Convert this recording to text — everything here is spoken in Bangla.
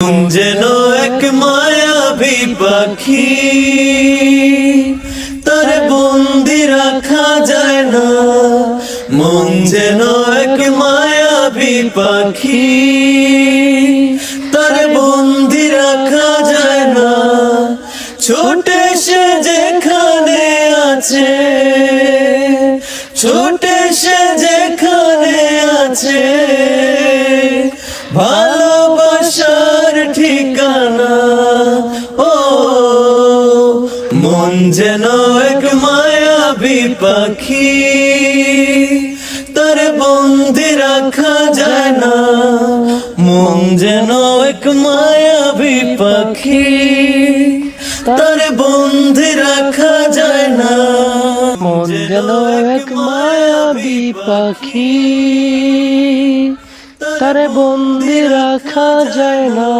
মন যেন এক মায়াবী পাখি, তার বন্দি রাখা যায় না। মন যেন এক মায়াবী পাখি, তার বন্দি রাখা যায় না। ছোটে সে যেখানে আছে, ছোটে সে যেখানে আছে, ভালোবাসার ঠিকানা। ও মন যেন এক মায়াবী পাখি, তার বন্দি রাখা যায় না। মন যেন এক মায়াবী পাখি, তার বন্দি রাখা যায় না। মন যেন এক মায়াবী পাখি, তারে বন্দি রাখা যায় না।